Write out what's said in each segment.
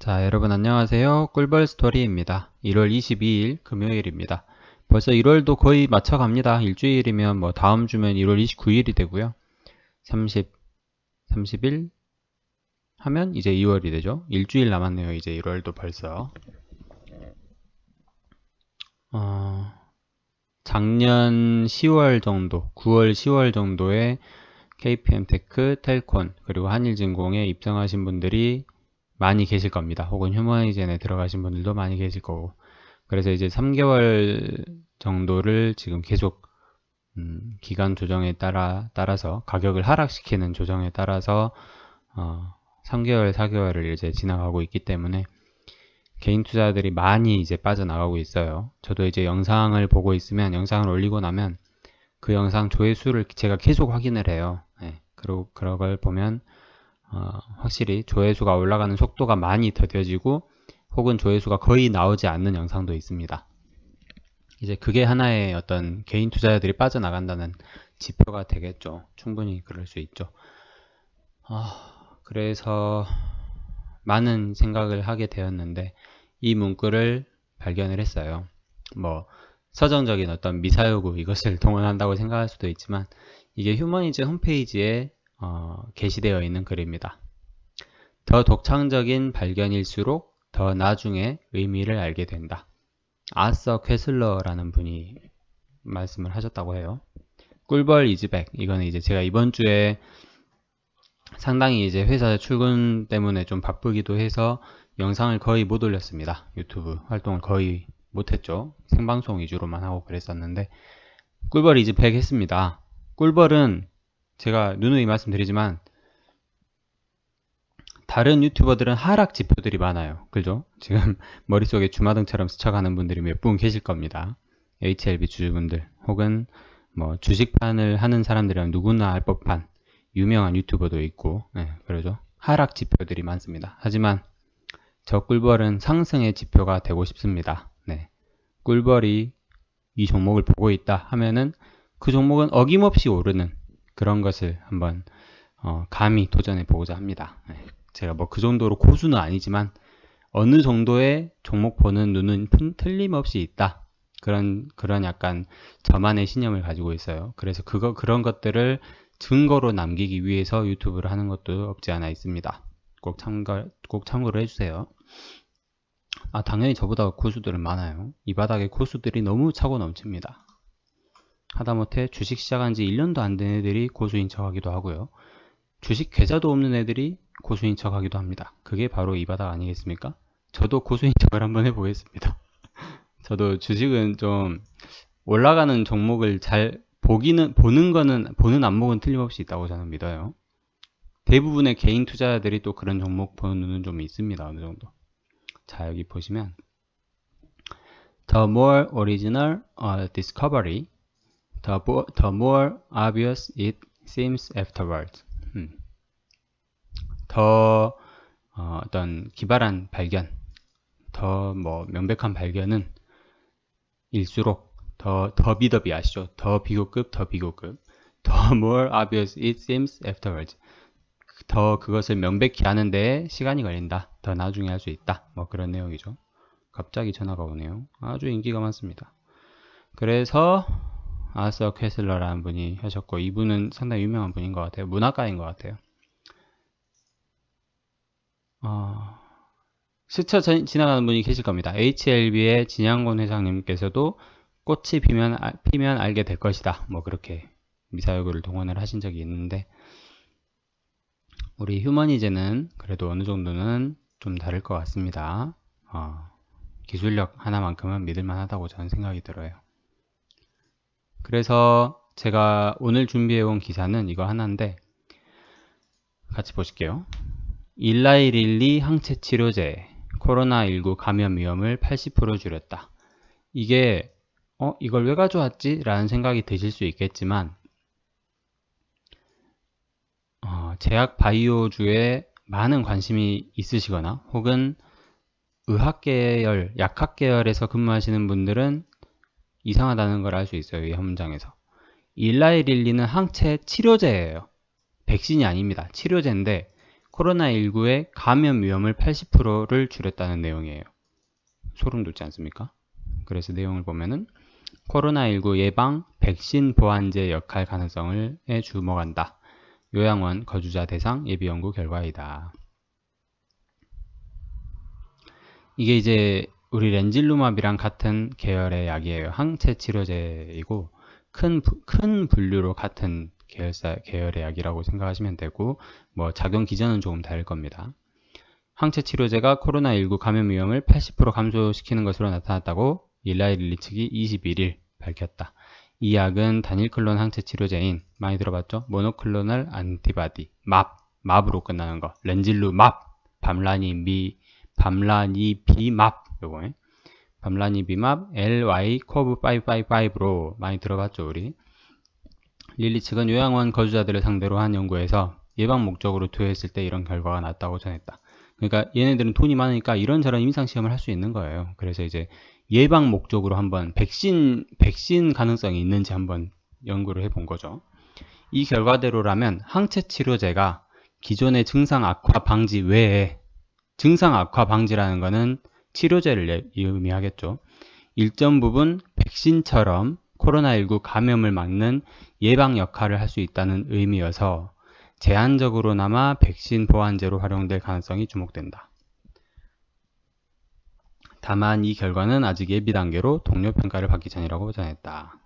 자, 여러분 안녕하세요. 꿀벌 스토리입니다. 1월 22일 금요일입니다. 벌써 1월도 거의 맞춰갑니다. 일주일이면 뭐 다음 주면 1월 29일이 되고요. 30일 하면 이제 2월이 되죠. 일주일 남았네요. 이제 1월도 벌써. 작년 10월 정도, 9월, 10월 정도에 KPM테크, 텔콘, 그리고 한일진공에 입성하신 분들이 많이 계실 겁니다. 혹은 휴머니젠에 들어가신 분들도 많이 계실 거고. 그래서 이제 3개월 정도를 지금 계속 기간 조정에 따라서 가격을 하락시키는 조정에 따라서 3개월, 4개월을 이제 지나가고 있기 때문에 개인 투자들이 많이 이제 빠져나가고 있어요. 저도 이제 영상을 보고 있으면 영상을 올리고 나면 그 영상 조회수를 제가 계속 확인을 해요. 네, 그리고 그런 걸 보면 확실히 조회수가 올라가는 속도가 많이 더뎌지고 혹은 조회수가 거의 나오지 않는 영상도 있습니다. 이제 그게 하나의 어떤 개인 투자자들이 빠져나간다는 지표가 되겠죠. 충분히 그럴 수 있죠. 그래서 많은 생각을 하게 되었는데 이 문구를 발견을 했어요. 뭐 서정적인 어떤 미사여구 이것을 동원한다고 생각할 수도 있지만 이게 휴머니즈 홈페이지에 게시되어 있는 글입니다. 더 독창적인 발견일수록 더 나중에 의미를 알게 된다. 아서 퀘슬러라는 분이 말씀을 하셨다고 해요. 꿀벌 이즈백. 이거는 이제 제가 이번 주에 상당히 이제 회사 출근 때문에 좀 바쁘기도 해서 영상을 거의 못 올렸습니다. 유튜브 활동을 거의 못했죠. 생방송 위주로만 하고 그랬었는데 꿀벌 이즈백 했습니다. 꿀벌은 제가 누누이 말씀드리지만 다른 유튜버들은 하락 지표들이 많아요. 그죠? 지금 머릿속에 주마등처럼 스쳐가는 분들이 몇 분 계실 겁니다. HLB 주주분들 혹은 뭐 주식판을 하는 사람들이랑 누구나 알 법한 유명한 유튜버도 있고 그러죠. 하락 지표들이 많습니다. 하지만 저 꿀벌은 상승의 지표가 되고 싶습니다. 네. 꿀벌이 이 종목을 보고 있다 하면은 그 종목은 어김없이 오르는 그런 것을 한번 감히 도전해 보고자 합니다. 네. 제가 뭐 그 정도로 고수는 아니지만 어느 정도의 종목 보는 눈은 틀림없이 있다. 그런 약간 저만의 신념을 가지고 있어요. 그래서 그런 것들을 증거로 남기기 위해서 유튜브를 하는 것도 없지 않아 있습니다. 꼭 참고를 해주세요. 당연히 저보다 고수들은 많아요. 이 바닥에 고수들이 너무 차고 넘칩니다. 하다못해 주식 시작한 지 1년도 안 된 애들이 고수인 척 하기도 하고요. 주식 계좌도 없는 애들이 고수인 척 하기도 합니다. 그게 바로 이 바닥 아니겠습니까? 저도 고수인 척을 한번 해보겠습니다. 저도 주식은 좀 올라가는 종목을 잘 보는 안목은 틀림없이 있다고 저는 믿어요. 대부분의 개인 투자자들이 또 그런 종목 보는 눈은 좀 있습니다. 어느 정도. 자, 여기 보시면 The more original discovery, the more obvious it seems afterwards. 더 어떤 기발한 발견, 더 뭐 명백한 발견은 일수록 더 비더비 아시죠? 더 비교급, 더 비교급. The more obvious it seems afterwards. 더 그것을 명백히 하는데 시간이 걸린다. 더 나중에 할 수 있다. 뭐 그런 내용이죠. 갑자기 전화가 오네요. 아주 인기가 많습니다. 그래서 아서 퀘슬러라는 분이 하셨고 이분은 상당히 유명한 분인 것 같아요. 문학가인 것 같아요. 스쳐 지나가는 분이 계실 겁니다. HLB의 진양곤 회장님께서도 꽃이 피면 알게 될 것이다. 뭐 그렇게 미사여구를 동원을 하신 적이 있는데 우리 휴머니제는 그래도 어느 정도는 좀 다를 것 같습니다. 기술력 하나만큼은 믿을만 하다고 저는 생각이 들어요. 그래서 제가 오늘 준비해온 기사는 이거 하나인데 같이 보실게요. 일라이릴리 항체 치료제 코로나19 감염 위험을 80% 줄였다. 이게 이걸 왜 가져왔지? 라는 생각이 드실 수 있겠지만 제약 바이오주에 많은 관심이 있으시거나 혹은 의학계열, 약학계열에서 근무하시는 분들은 이상하다는 걸 알 수 있어요. 이 현장에서. 일라이릴리는 항체 치료제예요. 백신이 아닙니다. 치료제인데 코로나19의 감염 위험을 80%를 줄였다는 내용이에요. 소름 돋지 않습니까? 그래서 내용을 보면은 코로나19 예방 백신 보완제 역할 가능성을 주목한다. 요양원 거주자 대상 예비 연구 결과이다. 이게 이제 우리 렌질루맙이랑 같은 계열의 약이에요. 항체 치료제이고 큰 분류로 같은 계열의 약이라고 생각하시면 되고 뭐 작용 기전은 조금 다를 겁니다. 항체 치료제가 코로나19 감염 위험을 80% 감소시키는 것으로 나타났다고 일라이 릴리 측이 21일 밝혔다. 이 약은 단일 클론 항체 치료제인 많이 들어봤죠? 모노클로널 안티바디 맙으로 끝나는 거 렌질루맙 밤라니비맙 요거에 밤라니비맙 LY 커브 555로 많이 들어봤죠 우리. 릴리 측은 요양원 거주자들을 상대로 한 연구에서 예방 목적으로 투여했을 때 이런 결과가 났다고 전했다. 그러니까 얘네들은 돈이 많으니까 이런저런 임상시험을 할 수 있는 거예요. 그래서 이제 예방 목적으로 한번 백신 가능성이 있는지 한번 연구를 해본 거죠. 이 결과대로라면 항체 치료제가 기존의 증상 악화 방지 외에 증상 악화 방지라는 것은 치료제를 의미하겠죠. 일정 부분 백신처럼 코로나19 감염을 막는 예방 역할을 할 수 있다는 의미여서 제한적으로나마 백신 보완제로 활용될 가능성이 주목된다. 다만 이 결과는 아직 예비 단계로 동료 평가를 받기 전이라고 전했다.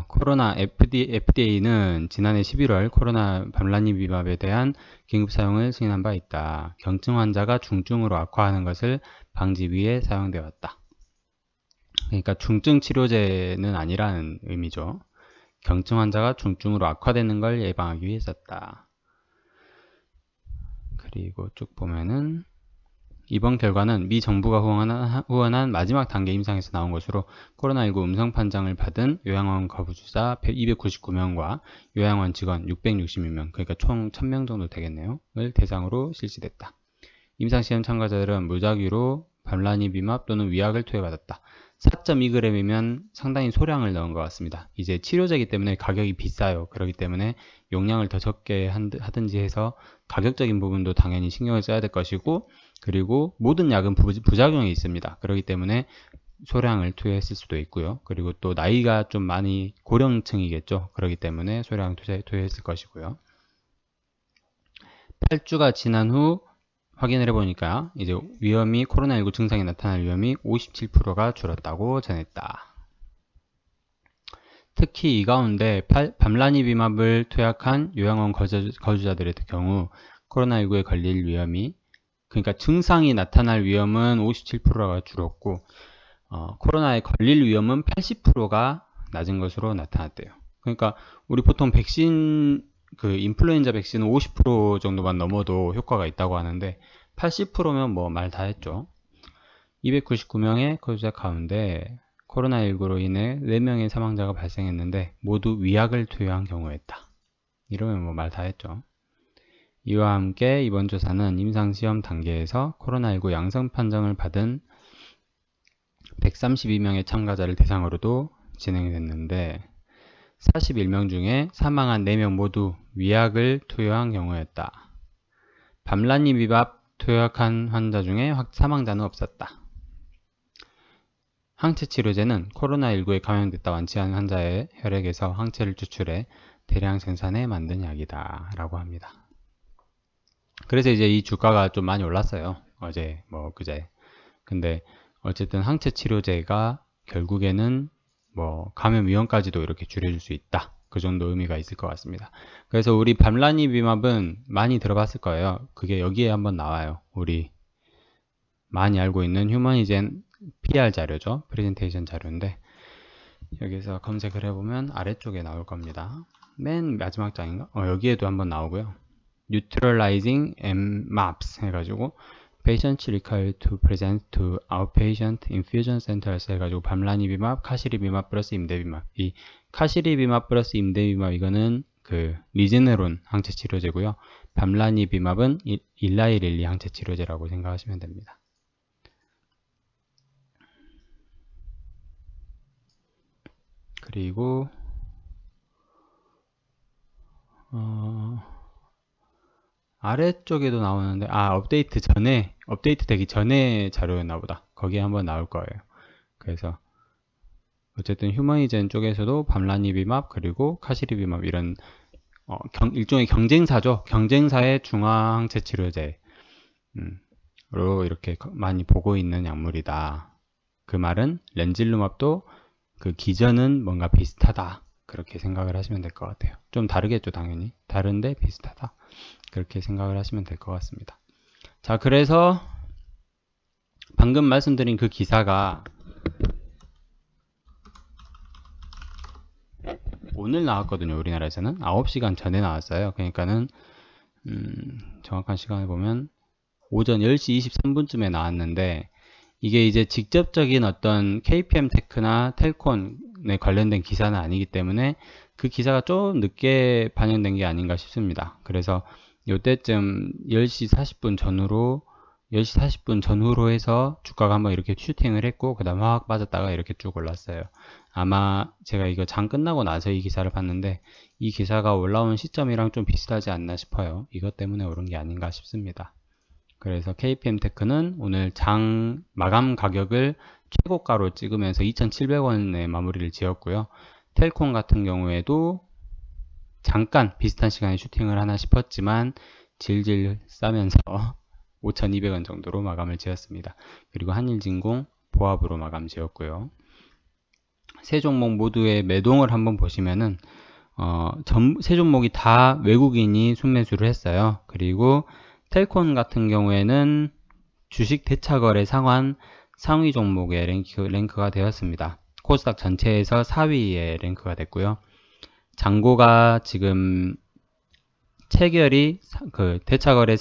코로나 FDA는 지난해 11월 코로나 밤라니비맙에 대한 긴급 사용을 승인한 바 있다. 경증 환자가 중증으로 악화하는 것을 방지 위해 사용되어 왔다. 그러니까 중증 치료제는 아니라는 의미죠. 경증 환자가 중증으로 악화되는 걸 예방하기 위해 썼다. 그리고 쭉 보면은 이번 결과는 미 정부가 후원한 마지막 단계 임상에서 나온 것으로 코로나19 음성 판정을 받은 요양원 거주자 299명과 요양원 직원 661명, 그러니까 총 1000명 정도 되겠네요. 을 대상으로 실시됐다. 임상시험 참가자들은 무작위로 밤라니비맙 또는 위약을 투여받았다. 4.2g이면 상당히 소량을 넣은 것 같습니다. 이제 치료제이기 때문에 가격이 비싸요. 그렇기 때문에 용량을 더 적게 하든지 해서 가격적인 부분도 당연히 신경을 써야 될 것이고, 그리고 모든 약은 부작용이 있습니다. 그렇기 때문에 소량을 투여했을 수도 있고요. 그리고 또 나이가 좀 많이 고령층이겠죠. 그렇기 때문에 소량 투여했을 것이고요. 8주가 지난 후 확인을 해보니까 이제 위험이 코로나19 증상이 나타날 위험이 57%가 줄었다고 전했다. 특히 이 가운데 밤라니비맙을 투약한 요양원 거주자들의 경우 코로나19에 걸릴 위험이, 그러니까 증상이 나타날 위험은 57%가 줄었고 코로나에 걸릴 위험은 80%가 낮은 것으로 나타났대요. 그러니까 우리 보통 백신 인플루엔자 백신은 50% 정도만 넘어도 효과가 있다고 하는데 80%면 뭐 말 다 했죠. 299명의 거주자 가운데 코로나19로 인해 4명의 사망자가 발생했는데 모두 위약을 투여한 경우였다. 이러면 뭐 말 다 했죠. 이와 함께 이번 조사는 임상시험 단계에서 코로나19 양성 판정을 받은 132명의 참가자를 대상으로도 진행됐는데 41명 중에 사망한 4명 모두 위약을 투여한 경우였다. 밤라니비맙 투여한 환자 중에 사망자는 없었다. 항체 치료제는 코로나19에 감염됐다 완치한 환자의 혈액에서 항체를 추출해 대량 생산해 만든 약이다 라고 합니다. 그래서 이제 이 주가가 좀 많이 올랐어요. 어제 그제. 근데 어쨌든 항체 치료제가 결국에는 감염 위험까지도 이렇게 줄여줄 수 있다. 그 정도 의미가 있을 것 같습니다. 그래서 우리 밤라니비맙은 많이 들어봤을 거예요. 그게 여기에 한번 나와요. 우리 많이 알고 있는 휴머니젠 PR 자료죠. 프레젠테이션 자료인데 여기서 검색을 해보면 아래쪽에 나올 겁니다. 맨 마지막 장인가? 여기에도 한번 나오고요. Neutralizing MMAPs 해가지고 Patients required to present to outpatient infusion centers 해가지고 밤라니비맙, 카시리비맙 플러스 임데비맙. 이 카시리비맙 플러스 임데비맙 이거는 리제네론 항체 치료제고요. 밤라니비맙은 일라이릴리 항체 치료제라고 생각하시면 됩니다. 그리고 아래쪽에도 나오는데, 업데이트 되기 전에 자료였나 보다. 거기에 한번 나올 거예요. 그래서 어쨌든 휴머니젠 쪽에서도 밤라니비맙 그리고 카시리비맙 이런 일종의 경쟁사죠. 경쟁사의 중앙항체 치료제 로 이렇게 많이 보고 있는 약물이다. 그 말은 렌질루맙도 그 기전은 뭔가 비슷하다. 그렇게 생각을 하시면 될 것 같아요. 좀 다르겠죠, 당연히. 다른데 비슷하다. 그렇게 생각을 하시면 될 것 같습니다. 자, 그래서 방금 말씀드린 그 기사가 오늘 나왔거든요. 우리나라에서는 9시간 전에 나왔어요. 그러니까는 정확한 시간을 보면 오전 10시 23분쯤에 나왔는데, 이게 이제 직접적인 어떤 KPM 테크나 텔콘에 관련된 기사는 아니기 때문에 그 기사가 좀 늦게 반영된 게 아닌가 싶습니다. 그래서 이때쯤 10시 40분 전후로 해서 주가가 한번 이렇게 슈팅을 했고, 그 다음 확 빠졌다가 이렇게 쭉 올랐어요. 아마 제가 이거 장 끝나고 나서 이 기사를 봤는데, 이 기사가 올라온 시점이랑 좀 비슷하지 않나 싶어요. 이것 때문에 오른 게 아닌가 싶습니다. 그래서 KPM테크는 오늘 장 마감 가격을 최고가로 찍으면서 2,700원에 마무리를 지었고요. 텔콘 같은 경우에도 잠깐 비슷한 시간에 슈팅을 하나 싶었지만 질질 싸면서 5,200원 정도로 마감을 지었습니다. 그리고 한일진공 보합으로 마감 지었고요. 세 종목 모두의 매동을 한번 보시면은 세 종목이 다 외국인이 순매수를 했어요. 그리고 텔콘 같은 경우에는 주식 대차거래 상위 종목에 랭크가 되었습니다. 코스닥 전체에서 4위에 랭크가 됐고요. 잔고가 지금 체결이 대차거래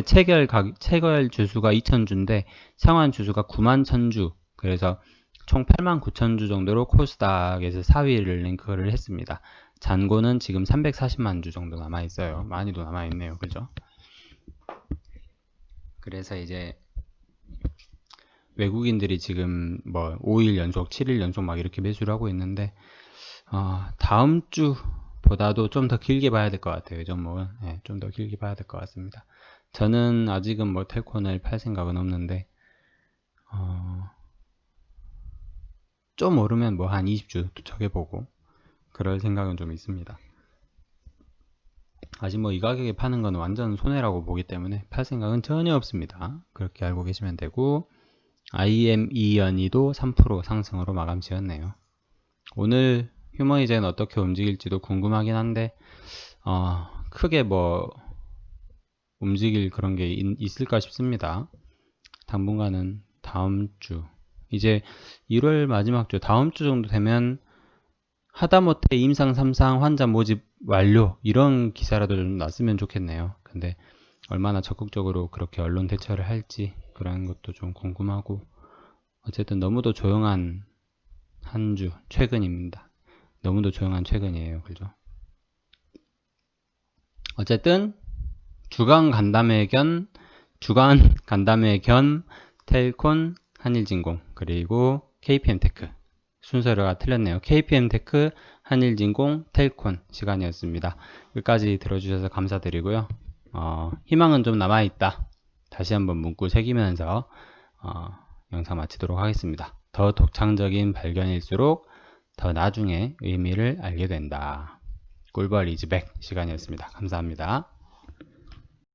체결 주수가 2,000주인데 상환 주수가 91,000주. 그래서 총 89,000주 정도로 코스닥에서 4위를 랭크를 했습니다. 잔고는 지금 340만 주 정도 남아있어요. 많이도 남아있네요. 그죠? 그래서 이제 외국인들이 지금 뭐 5일 연속, 7일 연속 막 이렇게 매수를 하고 있는데, 다음 주보다도 좀 더 길게 봐야 될 것 같아요. 이 종목은. 네, 좀 더 길게 봐야 될 것 같습니다. 저는 아직은 뭐 텔콘을 팔 생각은 없는데, 좀 오르면 뭐 한 20주 투척해보고 그럴 생각은 좀 있습니다. 아직 뭐 이 가격에 파는 건 완전 손해라고 보기 때문에 팔 생각은 전혀 없습니다. 그렇게 알고 계시면 되고, IME연이도 3% 상승으로 마감 지었네요. 오늘 휴머이젠 어떻게 움직일지도 궁금하긴 한데 크게 뭐 움직일 그런 게 있을까 싶습니다. 당분간은 다음 주, 이제 1월 마지막 주, 다음 주 정도 되면 하다못해 임상 3상 환자 모집 완료 이런 기사라도 좀 났으면 좋겠네요. 근데 얼마나 적극적으로 그렇게 언론 대처를 할지 그런 것도 좀 궁금하고, 어쨌든 너무도 조용한 한 주 최근입니다. 너무도 조용한 최근이에요. 그죠? 어쨌든 주간 간담회 견 텔콘, 한일진공, 그리고 KPM테크. 순서가 틀렸네요. KPM테크, 한일진공, 텔콘 시간이었습니다. 끝까지 들어주셔서 감사드리고요. 희망은 좀 남아있다. 다시 한번 문구 새기면서 영상 마치도록 하겠습니다. 더 독창적인 발견일수록 더 나중에 의미를 알게 된다. 꿀벌 이즈백 시간이었습니다. 감사합니다.